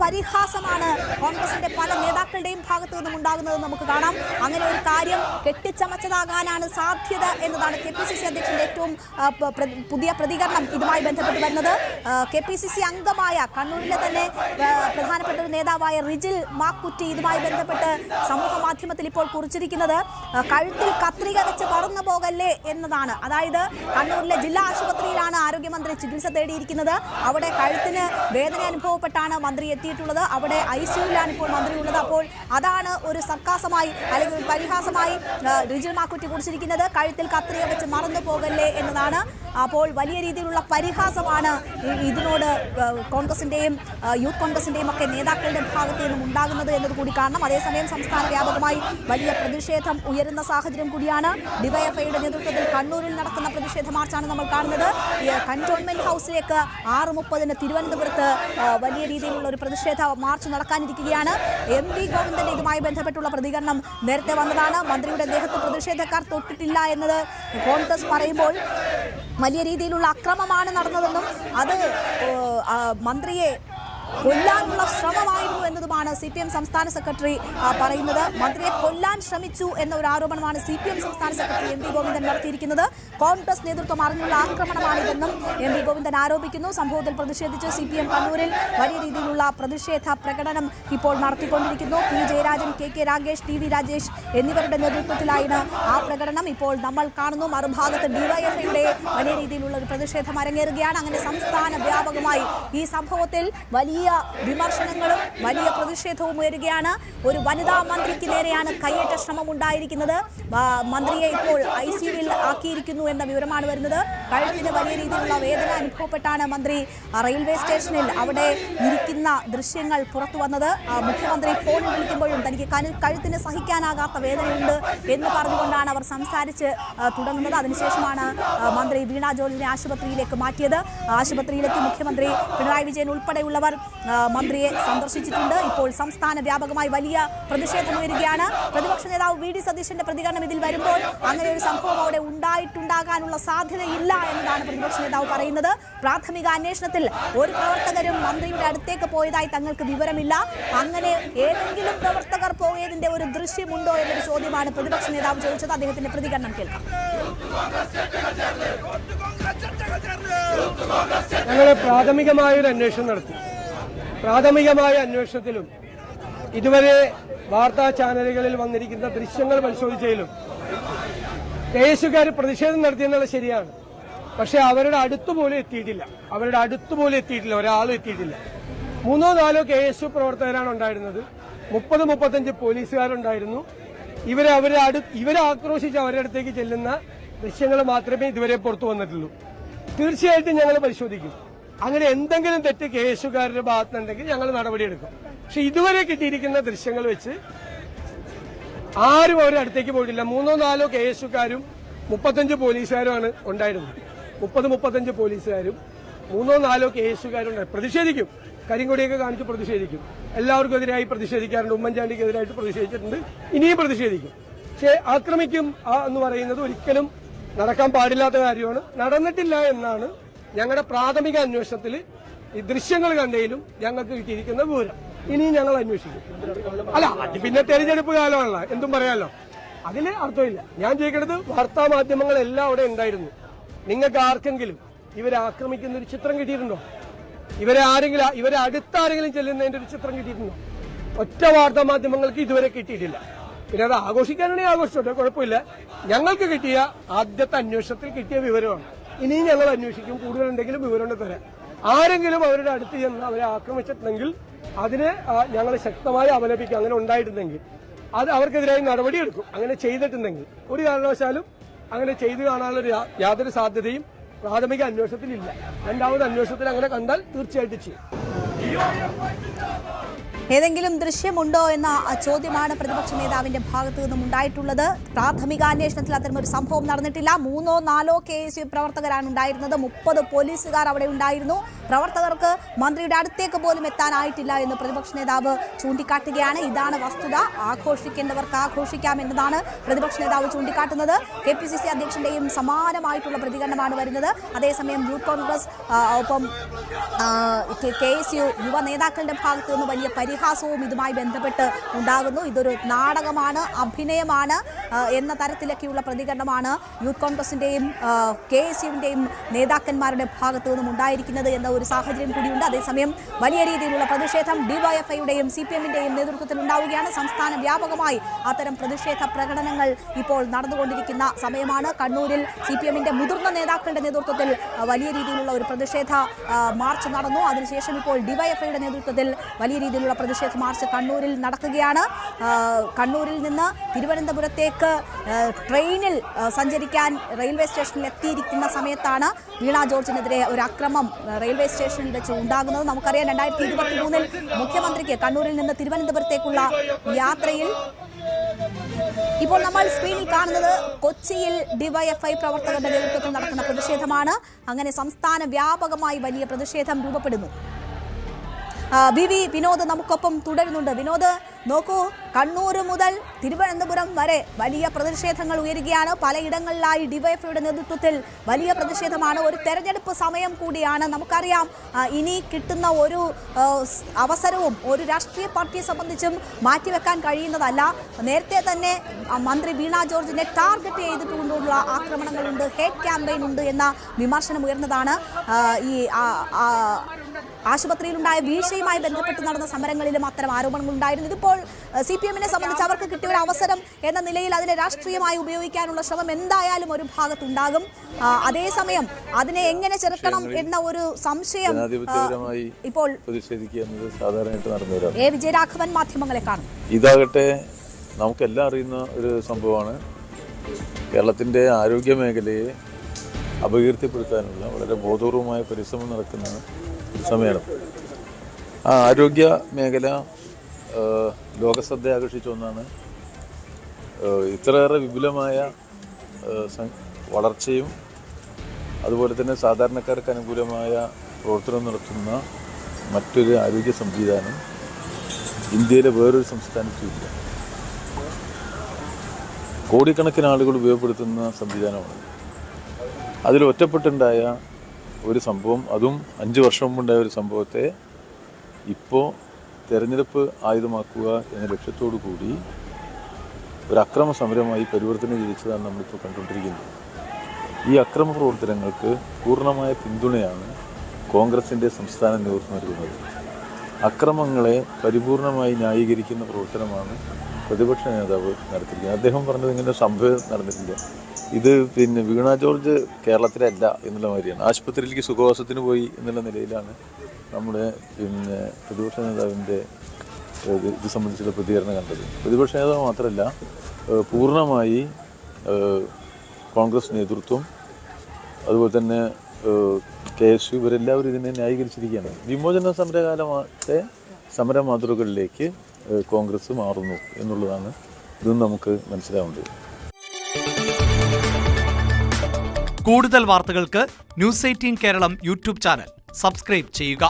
പരിഹാസമാണ് കോൺഗ്രസിന്റെ പല നേതാക്കളുടെയും ഭാഗത്തു നിന്നും ഉണ്ടാകുന്നതെന്ന് നമുക്ക് കാണാം. അങ്ങനെ ഒരു കാര്യം കെട്ടിച്ചമച്ചതാകാനാണ് സാധ്യത എന്നതാണ് KPCC അധ്യക്ഷന്റെ ഏറ്റവും പുതിയ പ്രതികരണം ഇതുമായി ബന്ധപ്പെട്ട് വരുന്നത്. KPCC അംഗമായ കണ്ണൂരിലെ തന്നെ പ്രധാനപ്പെട്ട ഒരു നേതാവായ റിജിൽ മാക്കുറ്റി ഇതുമായി ബന്ധപ്പെട്ട് സമൂഹ മാധ്യമത്തിൽ ഇപ്പോൾ കുറിച്ചിരിക്കുന്നത് കഴുത്തിൽ കത്രിക വെച്ച് പറന്നു പോകല്ലേ എന്നതാണ്. അതായത് കണ്ണൂരിലെ ജില്ലാ ആശുപത്രിയിലാണ് ആരോഗ്യമന്ത്രി ചികിത്സ തേടിയിരിക്കുന്നത്. അവിടെ കഴുത്തിന് വേദന അനുഭവപ്പെട്ടാണ് മന്ത്രി എത്തിയിട്ടുള്ളത്. അവിടെ ICUവിലാണ് ഇപ്പോൾ മന്ത്രി ഉള്ളത്. അപ്പോൾ അതാണ് ഒരു സർക്കാസമായി അല്ലെങ്കിൽ ഒരു പരിഹാസമായി റിജിൽ മാക്കുറ്റി കുറിച്ചിരിക്കുന്നത്. കഴുത്തിൽ കത്രിക വെച്ച് മറന്നു പോകല്ലേ എന്നതാണ്. അപ്പോൾ വലിയ രീതിയിലുള്ള പരിഹാസമാണ് ഇതിനോട് കോൺഗ്രസിന്റെയും യൂത്ത് കോൺഗ്രസിന്റെയും ഒക്കെ നേതാക്കളുടെ ഭാഗത്ത് നിന്നും ഉണ്ടാകുന്നത് എന്നത് കൂടി കാണണം. അതേസമയം സംസ്ഥാന വ്യാപകമായി വലിയ പ്രതിഷേധം ഉയരുന്ന സാഹചര്യം കൂടിയാണ്. ഡിവൈഎഫ്ഐയുടെ നേതൃത്വത്തിൽ കണ്ണൂരിൽ നടക്കുന്ന പ്രതിഷേധ മാർച്ചാണ് നമ്മൾ കാണുന്നത്. കന്റോൺമെന്റ് ഹൗസിലേക്ക് 6:30 തിരുവനന്തപുരത്ത് വലിയ രീതിയിലുള്ള ഒരു പ്രതിഷേധ മാർച്ച് നടക്കാനിരിക്കുകയാണ്. MV ഗോവിന്ദന്റെ ഇതുമായി ബന്ധപ്പെട്ടുള്ള പ്രതികരണം നേരത്തെ വന്നതാണ്. മന്ത്രിയുടെ ദേഹത്ത് പ്രതിഷേധക്കാർ തൊട്ടിട്ടില്ല എന്നത് കോൺഗ്രസ് പറയുമ്പോൾ വലിയ രീതിയിലുള്ള അക്രമമാണ് നടന്നതെന്നും അത് മന്ത്രിയെ കൊല്ലാനുള്ള ശ്രമമായിരുന്നു എന്നതുമാണ് CPM സംസ്ഥാന സെക്രട്ടറി പറയുന്നത്. മന്ത്രിയെ കൊല്ലാൻ ശ്രമിച്ചു എന്ന ഒരു ആരോപണമാണ് CPM സംസ്ഥാന സെക്രട്ടറി MV ഗോവിന്ദൻ നടത്തിയിരിക്കുന്നത്. കോൺഗ്രസ് നേതൃത്വം അറിഞ്ഞുള്ള ആക്രമണമാണിതെന്നും MV ഗോവിന്ദൻ ആരോപിക്കുന്നു. സംഭവത്തിൽ പ്രതിഷേധിച്ച് CPM കണ്ണൂരിൽ വലിയ രീതിയിലുള്ള പ്രതിഷേധ പ്രകടനം ഇപ്പോൾ നടത്തിക്കൊണ്ടിരിക്കുന്നു. P Jayarajan, KK Ragesh, TV Rajesh എന്നിവരുടെ നേതൃത്വത്തിലായിരുന്നു ആ പ്രകടനം. ഇപ്പോൾ നമ്മൾ കാണുന്നു മറുഭാഗത്ത് ഡിവൈഎഫ്ഐയുടെ വലിയ രീതിയിലുള്ള ഒരു പ്രതിഷേധം അരങ്ങേറുകയാണ്. അങ്ങനെ സംസ്ഥാന വ്യാപകമായി ഈ സംഭവത്തിൽ വലിയ വിമർശനങ്ങളും വലിയ പ്രതിഷേധവും ഉയരുകയാണ്. ഒരു വനിതാ മന്ത്രിക്ക് നേരെയാണ് കയ്യേറ്റ ശ്രമം ഉണ്ടായിരിക്കുന്നത്. മന്ത്രിയെ ഇപ്പോൾ ICUവിൽ ആക്കിയിരിക്കുന്നു എന്ന വിവരമാണ് വരുന്നത്. കഴുത്തിന് വലിയ രീതിയിലുള്ള വേദന അനുഭവപ്പെട്ടാണ് മന്ത്രി റെയിൽവേ സ്റ്റേഷനിൽ അവിടെ ഇരിക്കുന്ന ദൃശ്യങ്ങൾ പുറത്തു വന്നത്. മുഖ്യമന്ത്രി ഫോണിൽ വിളിക്കുമ്പോഴും തനിക്ക് കഴുത്തിന് സഹിക്കാനാകാത്ത വേദനയുണ്ട് എന്ന് പറഞ്ഞുകൊണ്ടാണ് അവർ സംസാരിച്ച് തുടങ്ങുന്നത്. അതിനുശേഷമാണ് മന്ത്രി വീണ ജോർജിനെ ആശുപത്രിയിലേക്ക് മാറ്റിയത്. ആശുപത്രിയിലെത്തി മുഖ്യമന്ത്രി പിണറായി വിജയൻ ഉൾപ്പെടെയുള്ളവർ മന്ത്രിയെ സന്ദർശിച്ചിട്ടുണ്ട്. ഇപ്പോൾ സംസ്ഥാന വ്യാപകമായി വലിയ പ്രതിഷേധം ഉയരുകയാണ്. പ്രതിപക്ഷ നേതാവ് VD സതീശന്റെ പ്രതികരണം ഇതിൽ വരുമ്പോൾ അങ്ങനെ ഒരു സംഭവം അവിടെ ഉണ്ടാകാനുള്ള സാധ്യതയില്ല എന്നതാണ് പ്രതിപക്ഷ നേതാവ് പറയുന്നത്. പ്രാഥമിക അന്വേഷണത്തിൽ ഒരു പ്രവർത്തകരും മന്ത്രിയുടെ അടുത്തേക്ക് പോയതായി തങ്ങൾക്ക് വിവരമില്ല. അങ്ങനെ ഏതെങ്കിലും പ്രവർത്തകർ പോയതിന്റെ ഒരു ദൃശ്യമുണ്ടോ എന്നൊരു ചോദ്യമാണ് പ്രതിപക്ഷ നേതാവ് ചോദിച്ചത്. അദ്ദേഹത്തിന്റെ പ്രതികരണം കേൾക്കാം. ഞങ്ങൾ പ്രാഥമികമായ ഒരു അന്വേഷണം നടത്തി. പ്രാഥമികമായ അന്വേഷണത്തിലും ഇതുവരെ വാർത്താ ചാനലുകളിൽ വന്നിരിക്കുന്ന ദൃശ്യങ്ങൾ പരിശോധിച്ചതിലും KSUകാർ പ്രതിഷേധം നടത്തിയെന്നുള്ളത് ശരിയാണ്. പക്ഷെ അവരുടെ അടുത്തുപോലും എത്തിയിട്ടില്ല. ഒരാളും എത്തിയിട്ടില്ല. 3-4 KSU പ്രവർത്തകരാണ് ഉണ്ടായിരുന്നത്. 30-35 പോലീസുകാരുണ്ടായിരുന്നു. ഇവരെ ആക്രോശിച്ച് അവരുടെ അടുത്തേക്ക് ചെല്ലുന്ന ദൃശ്യങ്ങൾ മാത്രമേ ഇതുവരെ പുറത്തു വന്നിട്ടുള്ളൂ. തീർച്ചയായിട്ടും ഞങ്ങൾ പരിശോധിക്കും. അങ്ങനെ എന്തെങ്കിലും തെറ്റ് KSUകാരുടെ ഭാഗത്തുനിന്നുണ്ടെങ്കിൽ ഞങ്ങൾ നടപടിയെടുക്കും. പക്ഷെ ഇതുവരെ കിട്ടിയിരിക്കുന്ന ദൃശ്യങ്ങൾ വെച്ച് ആരും അവരുടെ അടുത്തേക്ക് പോയിട്ടില്ല. 3-4 KSUകാരും 35 പോലീസുകാരുമാണ് ഉണ്ടായിരുന്നത്. 30-35 പോലീസുകാരും 3-4 KSUകാരും പ്രതിഷേധിക്കും. കരിങ്കൊടിയൊക്കെ കാണിച്ച് പ്രതിഷേധിക്കും. എല്ലാവർക്കും എതിരായി പ്രതിഷേധിക്കാറുണ്ട്. ഉമ്മൻചാണ്ടിക്കെതിരായിട്ട് പ്രതിഷേധിച്ചിട്ടുണ്ട്. ഇനിയും പ്രതിഷേധിക്കും. പക്ഷെ ആക്രമിക്കും എന്ന് പറയുന്നത് ഒരിക്കലും നടക്കാൻ പാടില്ലാത്ത കാര്യമാണ്. നടന്നിട്ടില്ല എന്നാണ് ഞങ്ങളുടെ പ്രാഥമിക അന്വേഷണത്തിൽ ഈ ദൃശ്യങ്ങൾ കണ്ടതിലും ഞങ്ങൾക്ക് കിട്ടിയിരിക്കുന്ന വിവരം. ഇനിയും ഞങ്ങൾ അന്വേഷിക്കും. അല്ല, അത് പിന്നെ തെരഞ്ഞെടുപ്പ് കാലമാണല്ലോ, എന്തും പറയാമല്ലോ. അതിന് അർത്ഥമില്ല. ഞാൻ ചോദിക്കുന്നത് വാർത്താ മാധ്യമങ്ങളെല്ലാം അവിടെ ഉണ്ടായിരുന്നു. നിങ്ങൾക്ക് ആർക്കെങ്കിലും ഇവരെ ആക്രമിക്കുന്ന ഒരു ചിത്രം കിട്ടിയിട്ടുണ്ടോ? ഇവരെ അടുത്താരെങ്കിലും ചെല്ലുന്നതിന്റെ ഒരു ചിത്രം കിട്ടിയിട്ടുണ്ടോ? ഒറ്റ വാർത്താ മാധ്യമങ്ങൾക്ക് ഇതുവരെ കിട്ടിയിട്ടില്ല. പിന്നെ അത് ആഘോഷിക്കാനാണെങ്കിൽ ആഘോഷിച്ചോട്ടെ, കുഴപ്പമില്ല. ഞങ്ങൾക്ക് കിട്ടിയ ആദ്യത്തെ അന്വേഷണത്തിൽ കിട്ടിയ വിവരമാണ്. ഇനിയും ഞങ്ങൾ അന്വേഷിക്കും. കൂടുതലുണ്ടെങ്കിലും വിവരം തരാം. ആരെങ്കിലും അവരുടെ അടുത്ത് ചെന്ന് അവരെ ആക്രമിച്ചിട്ടുണ്ടെങ്കിൽ അതിനെ ഞങ്ങൾ ശക്തമായി അപലപിക്കും. അങ്ങനെ ഉണ്ടായിട്ടുണ്ടെങ്കിൽ അത് അവർക്കെതിരായി നടപടിയെടുക്കും. അങ്ങനെ ചെയ്തിട്ടുണ്ടെങ്കിൽ ഒരു കാരണവശാലും അങ്ങനെ ചെയ്തു കാണാനുള്ള യാതൊരു സാധ്യതയും പ്രാഥമിക അന്വേഷണത്തിലില്ല. രണ്ടാമത് അന്വേഷണത്തിൽ അങ്ങനെ കണ്ടാൽ തീർച്ചയായിട്ടും ചെയ്യും. ഏതെങ്കിലും ദൃശ്യമുണ്ടോ എന്ന ചോദ്യമാണ് പ്രതിപക്ഷ നേതാവിന്റെ ഭാഗത്തു നിന്നും ഉണ്ടായിട്ടുള്ളത്. പ്രാഥമിക അന്വേഷണത്തിൽ അത്തരമൊരു സംഭവം നടന്നിട്ടില്ല. 3 or 4 KSU പ്രവർത്തകരാണ് ഉണ്ടായിരുന്നത്. 30 പോലീസുകാർ അവിടെ ഉണ്ടായിരുന്നു. പ്രവർത്തകർക്ക് മന്ത്രിയുടെ അടുത്തേക്ക് പോലും എത്താനായിട്ടില്ല എന്ന് പ്രതിപക്ഷ നേതാവ് ചൂണ്ടിക്കാട്ടുകയാണ്. ഇതാണ് വസ്തുത. ആഘോഷിക്കേണ്ടവർക്ക് ആഘോഷിക്കാം എന്നതാണ് പ്രതിപക്ഷ നേതാവ് ചൂണ്ടിക്കാട്ടുന്നത്. KPCC അധ്യക്ഷന്റെയും സമാനമായിട്ടുള്ള പ്രതികരണമാണ് വരുന്നത്. അതേസമയം യൂത്ത് കോൺഗ്രസ് ഒപ്പം KSU യുവ നേതാക്കളുടെ ഭാഗത്തു നിന്ന് വലിയ പരിഹാസവും ഇതുമായി ബന്ധപ്പെട്ട് ഉണ്ടാകുന്നു. ഇതൊരു നാടകമാണ്, അഭിനയമാണ് എന്ന തരത്തിലൊക്കെയുള്ള പ്രതികരണമാണ് യൂത്ത് കോൺഗ്രസിന്റെയും KSUവിന്റെയും നേതാക്കന്മാരുടെ ഭാഗത്തു നിന്നും ഉണ്ടായിരിക്കുന്നത് എന്ന ഒരു സാഹചര്യം കൂടിയുണ്ട്. അതേസമയം വലിയ രീതിയിലുള്ള പ്രതിഷേധം DYFIയുടെയും CPMന്റെയും നേതൃത്വത്തിൽ ഉണ്ടാവുകയാണ്. സംസ്ഥാന വ്യാപകമായി അത്തരം പ്രതിഷേധ പ്രകടനങ്ങൾ ഇപ്പോൾ നടന്നുകൊണ്ടിരിക്കുന്ന സമയമാണ്. കണ്ണൂരിൽ CPMന്റെ മുതിർന്ന നേതാക്കളുടെ നേതൃത്വത്തിൽ വലിയ രീതിയിലുള്ള ഒരു പ്രതിഷേധ മാർച്ച് നടന്നു. അതിനുശേഷം ഇപ്പോൾ DYFIയുടെ നേതൃത്വത്തിൽ വലിയ രീതിയിലുള്ള പ്രതിഷേധ മാർച്ച് കണ്ണൂരിൽ നടക്കുകയാണ്. കണ്ണൂരിൽ നിന്ന് തിരുവനന്തപുരത്തേക്ക് ട്രെയിനിൽ സഞ്ചരിക്കാൻ റെയിൽവേ സ്റ്റേഷനിൽ എത്തിയിരിക്കുന്ന സമയത്താണ് വീണ ജോർജിനെതിരെ ഒരു അക്രമം റെയിൽവേ സ്റ്റേഷനിൽ വെച്ച് ഉണ്ടാകുന്നത്. നമുക്കറിയാം 2023 മുഖ്യമന്ത്രിക്ക് കണ്ണൂരിൽ നിന്ന് തിരുവനന്തപുരത്തേക്കുള്ള യാത്രയിൽ ഇപ്പോൾ നമ്മൾ സ്ക്രീനിൽ കാണുന്നത് കൊച്ചിയിൽ DYFI പ്രവർത്തകരുടെ നേതൃത്വത്തിൽ നടക്കുന്ന പ്രതിഷേധമാണ്. അങ്ങനെ സംസ്ഥാന വ്യാപകമായി വലിയ പ്രതിഷേധം രൂപപ്പെടുന്നു. VV വിനോദ് നമുക്കൊപ്പം തുടരുന്നുണ്ട്. വിനോദ്, നോക്കൂ, കണ്ണൂർ മുതൽ തിരുവനന്തപുരം വരെ വലിയ പ്രതിഷേധങ്ങൾ ഉയരുകയാണ്. പലയിടങ്ങളിലായി DYFIയുടെ നേതൃത്വത്തിൽ വലിയ പ്രതിഷേധമാണ്. ഒരു തെരഞ്ഞെടുപ്പ് സമയം കൂടിയാണ്. നമുക്കറിയാം, ഇനി കിട്ടുന്ന ഒരു അവസരവും ഒരു രാഷ്ട്രീയ പാർട്ടിയെ സംബന്ധിച്ചും മാറ്റിവെക്കാൻ കഴിയുന്നതല്ല. നേരത്തെ തന്നെ മന്ത്രി വീണ ജോർജിനെ ടാർഗറ്റ് ചെയ്തിട്ടുകൊണ്ടുള്ള ആക്രമണങ്ങളുണ്ട്, ഹേറ്റ് ക്യാമ്പയിൻ ഉണ്ട് എന്ന വിമർശനം ഉയർന്നതാണ്. ഈ ആശുപത്രിയിലുണ്ടായ വീഴ്ചയുമായി ബന്ധപ്പെട്ട് നടന്ന സമരങ്ങളിലും അത്തരം ആരോപണങ്ങൾ ഉണ്ടായിരുന്നു. ഇതിപ്പോൾ CPMനെ സംബന്ധിച്ച് അവർക്ക് കിട്ടിയ ഒരു അവസരം എന്ന നിലയിൽ അതിനെ രാഷ്ട്രീയമായി ഉപയോഗിക്കാനുള്ള ശ്രമം എന്തായാലും ഒരു ഭാഗത്തുണ്ടാകും. അതേസമയം അതിനെ എങ്ങനെ ചെറുക്കണം എന്ന ഒരു സംശയം ഇപ്പോൾ A. വിജയരാഘവൻ മാധ്യമങ്ങളെ കാണും. ഇതാകട്ടെ നമുക്കെല്ലാം അറിയുന്ന ഒരു സംഭവമാണ്. കേരളത്തിൻ്റെ ആരോഗ്യ മേഖലയെ അപകീർത്തിപ്പെടുത്താനുള്ള വളരെ ബോധപൂർവമായ പരിശ്രമം നടക്കുന്ന ഒരു സമയമാണ്. ആ ആരോഗ്യ മേഖല ലോകശ്രദ്ധ ആകർഷിച്ച ഒന്നാണ്. ഇത്രയേറെ വിപുലമായ വളർച്ചയും അതുപോലെ തന്നെ സാധാരണക്കാർക്ക് അനുകൂലമായ പ്രവർത്തനം നടത്തുന്ന മറ്റൊരു ആരോഗ്യ സംവിധാനം ഇന്ത്യയിലെ വേറൊരു സംസ്ഥാനത്തുമില്ല. കോടിക്കണക്കിന് ആളുകൾ ഉപയോഗപ്പെടുത്തുന്ന സംവിധാനമാണ്. അതിൽ ഒറ്റപ്പെട്ടുണ്ടായ ഒരു സംഭവം, അതും 5 വർഷം മുമ്പുണ്ടായ ഒരു സംഭവത്തെ ഇപ്പോൾ തെരഞ്ഞെടുപ്പ് ആയുധമാക്കുക എന്ന ലക്ഷ്യത്തോടു കൂടി ഒരു അക്രമ സമരമായി പരിവർത്തനം ചെയ്യിച്ചതാണ് നമ്മളിപ്പോൾ കണ്ടുകൊണ്ടിരിക്കുന്നത്. ഈ അക്രമ പ്രവർത്തനങ്ങൾക്ക് പൂർണ്ണമായ പിന്തുണയാണ് കോൺഗ്രസിൻ്റെ സംസ്ഥാന നേതൃത്വം നൽകുന്നത്. അക്രമങ്ങളെ പരിപൂർണമായി ന്യായീകരിക്കുന്ന പ്രവർത്തനമാണ് പ്രതിപക്ഷ നേതാവ് നടത്തിയിരിക്കുന്നത്. അദ്ദേഹം പറഞ്ഞത് ഇങ്ങനെ സംഭവം നടന്നിട്ടില്ല. ഇത് വീണ ജോർജ് കേരളത്തിലല്ല എന്നുള്ള മാതിരിയാണ്. ആശുപത്രിയിലേക്ക് സുഖവാസത്തിന് പോയി എന്നുള്ള നിലയിലാണ് നമ്മുടെ പ്രതിപക്ഷ നേതാവിൻ്റെ ഇത് സംബന്ധിച്ചുള്ള പ്രതികരണം കണ്ടത്. പ്രതിപക്ഷ നേതാവ് മാത്രമല്ല, പൂർണ്ണമായി കോൺഗ്രസ് നേതൃത്വം അതുപോലെ തന്നെ KSU ഇവരെല്ലാവരും ഇതിനെ ന്യായീകരിച്ചിരിക്കുകയാണ്. വിമോചന സമരകാലത്തെ സമര മാതൃകകളിലേക്ക് കോൺഗ്രസ് മാറുന്നു എന്നുള്ളതാണ് ഇതും നമുക്ക് മനസ്സിലാവേണ്ടത്. കൂടുതൽ വാർത്തകൾക്ക് News 18 Keralam YouTube channel subscribe ചെയ്യുക.